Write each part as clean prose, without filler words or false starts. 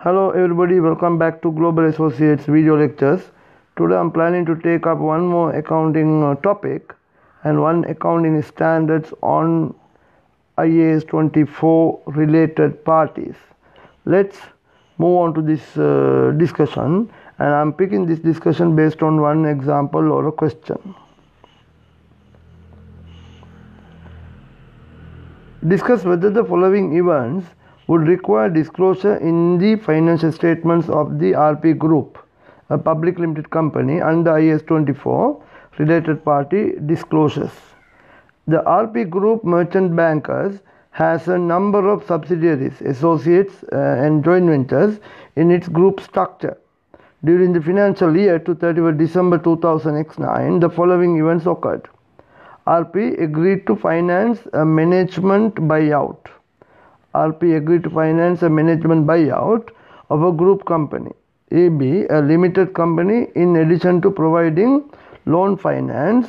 Hello everybody, welcome back to Global Associates video lectures. Today I'm planning to take up one more accounting topic and one accounting standards on IAS 24 related parties. Let's move on to this discussion, and I'm picking this discussion based on one example or a question. Discuss whether the following events would require disclosure in the financial statements of the RP Group, a public limited company, under IAS 24 related party disclosures. The RP Group Merchant Bankers has a number of subsidiaries, associates and joint ventures in its group structure. During the financial year to 31 December 2009, the following events occurred. RP agreed to finance a management buyout. RP agreed to finance a management buyout of a group company, AB, a limited company, in addition to providing loan finance.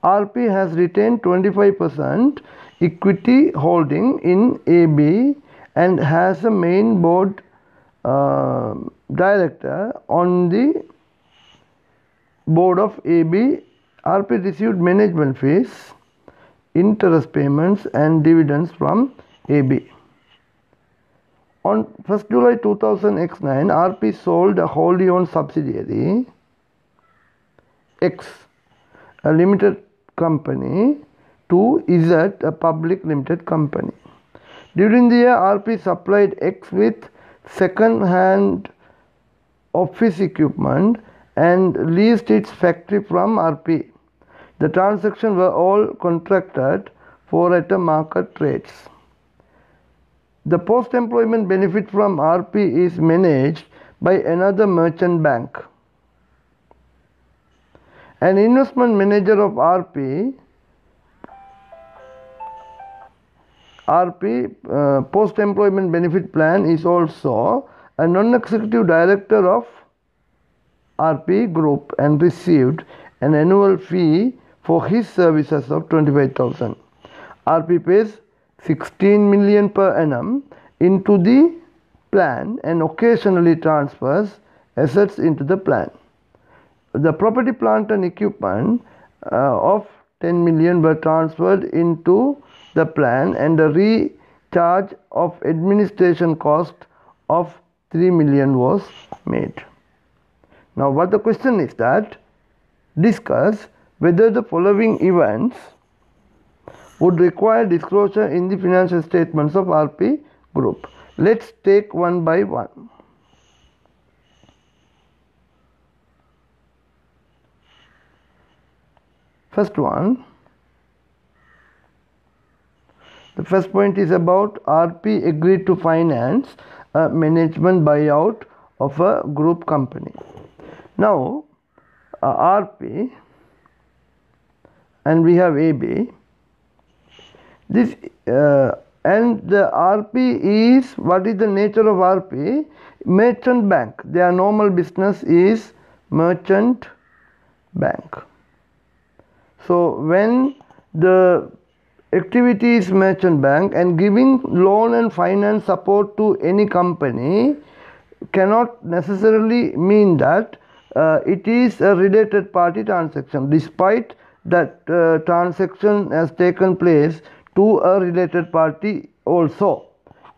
RP has retained 25% equity holding in AB and has a main board director on the board of AB. RP received management fees, interest payments and dividends from AB. On 1st July 2009, RP sold a wholly owned subsidiary, X, a limited company, to Z, a public limited company. During the year, RP supplied X with second-hand office equipment and leased its factory from RP. The transactions were all contracted for at a market rates. The post-employment benefit from RP is managed by another merchant bank. An investment manager of RP post-employment benefit plan is also a non-executive director of RP Group and received an annual fee for his services of 25,000. RP pays 16 million per annum into the plan and occasionally transfers assets into the plan. The property, plant and equipment of 10 million were transferred into the plan, and a recharge of administration cost of 3 million was made. Now what the question is that, discuss whether the following events would require disclosure in the financial statements of RP Group. Let's take one by one. First one, the first point is about RP agreed to finance a management buyout of a group company. Now RP and we have AB. This and the RP is, what is the nature of RP? Merchant bank. Their normal business is merchant bank. So when the activity is merchant bank and giving loan and finance support to any company cannot necessarily mean that it is a related party transaction, despite that transaction has taken place to a related party also.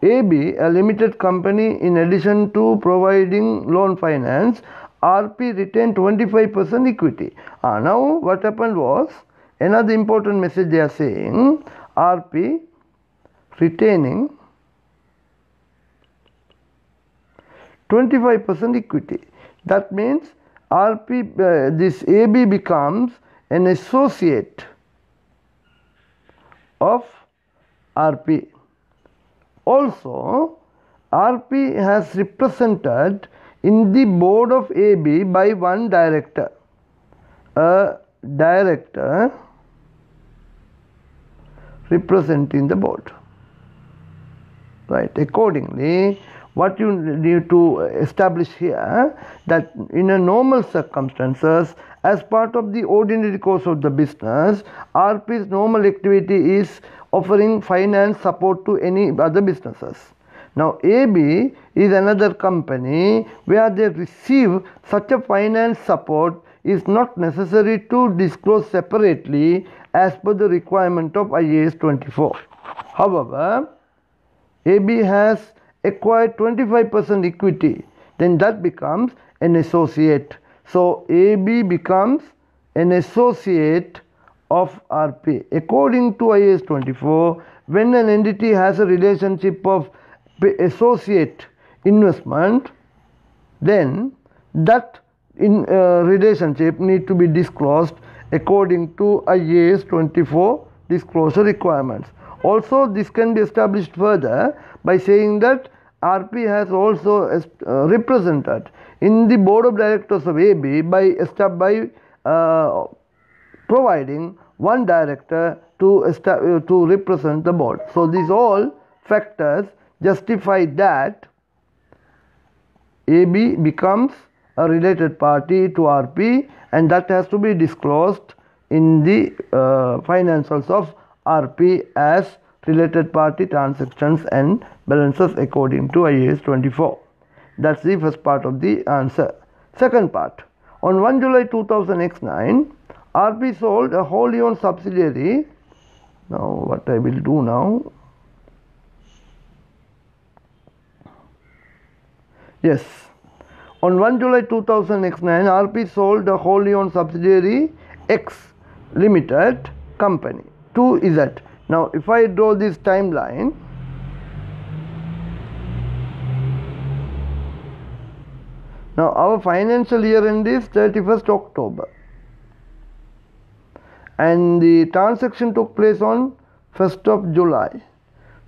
AB, a limited company, in addition to providing loan finance, RP retained 25% equity. Now what happened was, another important message they are saying, RP retaining 25% equity. That means RP, this AB becomes an associate of RP. Also, RP has represented in the board of AB by one director. A director representing the board. Right. Accordingly, what you need to establish here, that in a normal circumstances, as part of the ordinary course of the business, RP's normal activity is offering finance support to any other businesses. Now AB is another company where they receive such a finance support is not necessary to disclose separately as per the requirement of IAS 24. However, AB has acquired 25% equity, then that becomes an associate. So AB becomes an associate of RP. According to IAS 24, when an entity has a relationship of associate investment, then that relationship need to be disclosed according to IAS 24 disclosure requirements. Also, this can be established further by saying that RP has also represented in the board of directors of AB by providing one director to represent the board. So these all factors justify that AB becomes a related party to RP, and that has to be disclosed in the financials of RP as related party transactions and balances according to IAS 24. That's the first part of the answer. Second part, on 1 July 2000 X9, RP sold a wholly owned subsidiary. Now what I will do now, yes, on 1 July 2000 X9, RP sold a wholly owned subsidiary X Limited company to Z. Now if I draw this timeline, now our financial year end is 31st October and the transaction took place on 1st of July.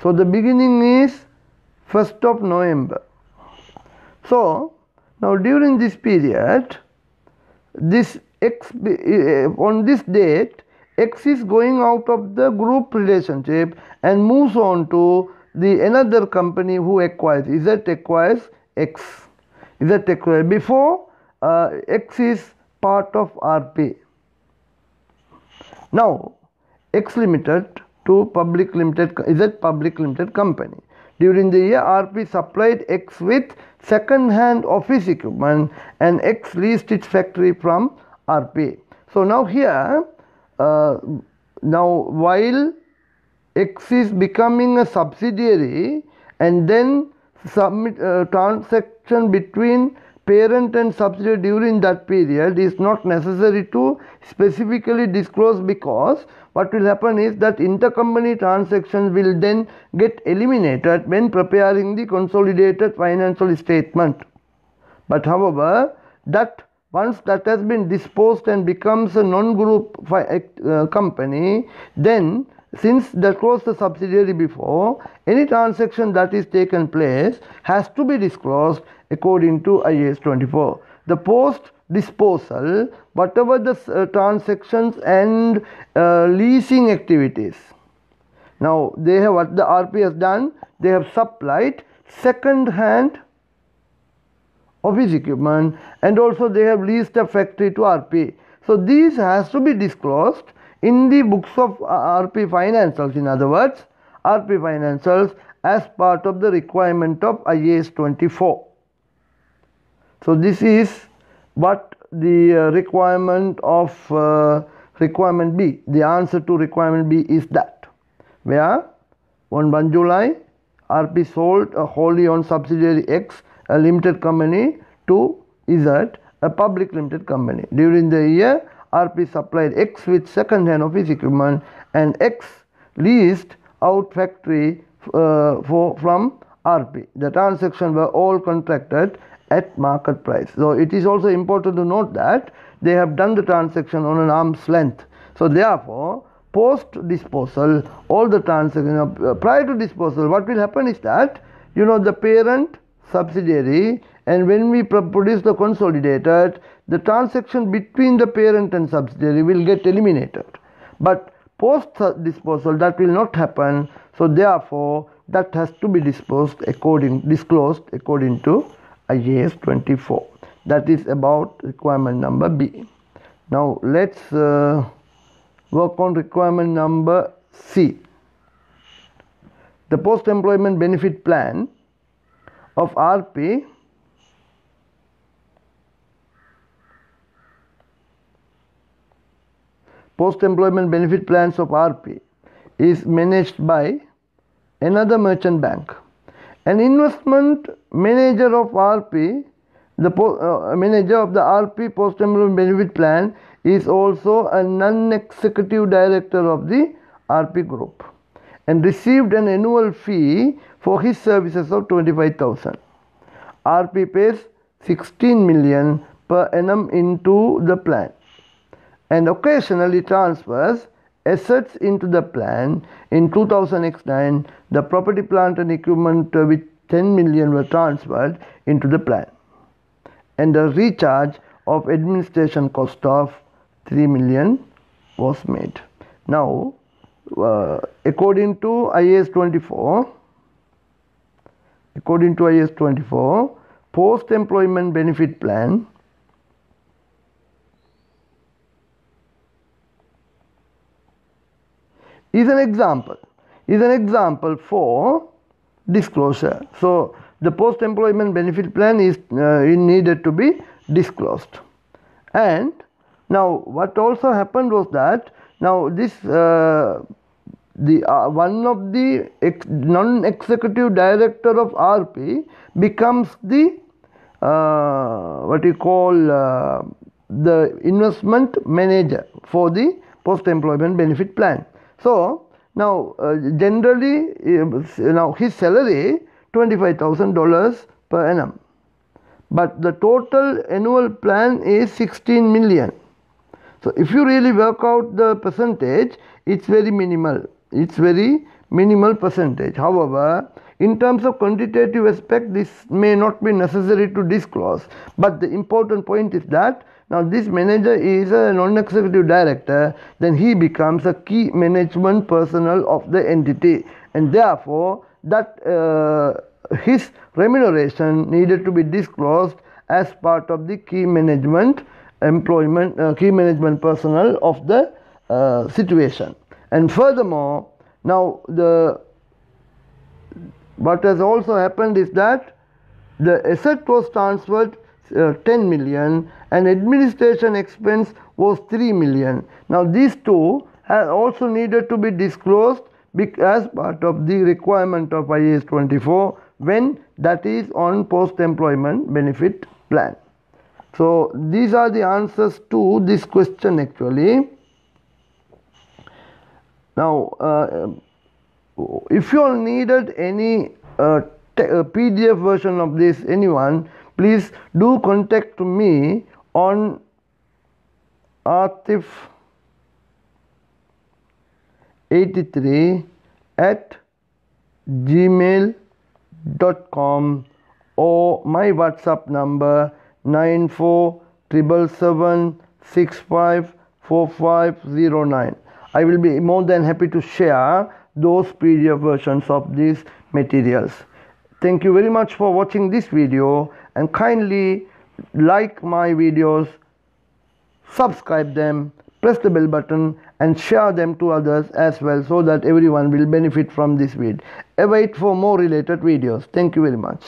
So the beginning is 1st of November. So now during this period, this X, on this date, X is going out of the group relationship and moves on to the another company who acquires. Z acquires X. Z acquires before X is part of RP. Now X Limited to Public Limited, Z Public Limited company. During the year, RP supplied X with second-hand office equipment and X leased its factory from RP. So now here, now while X is becoming a subsidiary and then transaction between parent and subsidiary during that period is not necessary to specifically disclose, because what will happen is that intercompany transactions will then get eliminated when preparing the consolidated financial statement. But however, that once that has been disposed and becomes a non-group company, then since that was the subsidiary before, any transaction that is taken place has to be disclosed according to IAS 24. The post disposal, whatever the transactions and leasing activities. Now they have, what the RP has done, they have supplied second hand office equipment and also they have leased a factory to RP. So these has to be disclosed in the books of RP financials. In other words, RP financials as part of the requirement of IAS 24. So this is what the requirement of requirement B, the answer to requirement B is that, where on 1 July RP sold a wholly owned subsidiary X, a limited company, to Z, a public limited company. During the year, RP supplied X with second hand office equipment and X leased out factory from RP. The transactions were all contracted at market price. So it is also important to note that they have done the transaction on an arm's length. So therefore, post disposal, all the transactions prior to disposal, what will happen is that, the parent subsidiary, and when we produce the consolidated, the transaction between the parent and subsidiary will get eliminated. But post disposal, that will not happen. So therefore, that has to be disclosed according to IAS 24. That is about requirement number B. Now let's work on requirement number C. the post-employment benefit plan of RP post-employment benefit plans of RP is managed by another merchant bank. An investment manager of RP, the manager of the RP post-employment benefit plan, is also a non-executive director of the RP group and received an annual fee for his services of 25,000. RP pays 16 million per annum into the plan and occasionally transfers assets into the plan. In 2009, the property, plant and equipment with 10 million were transferred into the plan and a recharge of administration cost of 3 million was made. Now, according to IAS 24, post-employment benefit plan is an example for disclosure. So the post-employment benefit plan is needed to be disclosed. And now what also happened was that now this one of the non-executive director of RP becomes the the investment manager for the post-employment benefit plan. So now generally now his salary $25,000 per annum, but the total annual plan is 16 million. So if you really work out the percentage, it's very minimal. It's very minimal percentage. However, in terms of quantitative aspect, this may not be necessary to disclose. But the important point is that now this manager is a non-executive director, then he becomes a key management personnel of the entity, and therefore that his remuneration needed to be disclosed as part of the key management key management personnel of the situation. And furthermore, now what has also happened is that the asset was transferred 10 million and administration expense was 3 million. Now these two have also needed to be disclosed as part of the requirement of IAS 24 when that is on post-employment benefit plan. So these are the answers to this question actually. Now if you all needed any PDF version of this, anyone, please do contact me on atif83@gmail.com or my WhatsApp number 9477654509. I will be more than happy to share those PDF versions of these materials. Thank you very much for watching this video, and kindly like my videos, subscribe them, press the bell button and share them to others as well, so that everyone will benefit from this video. Await for more related videos. Thank you very much.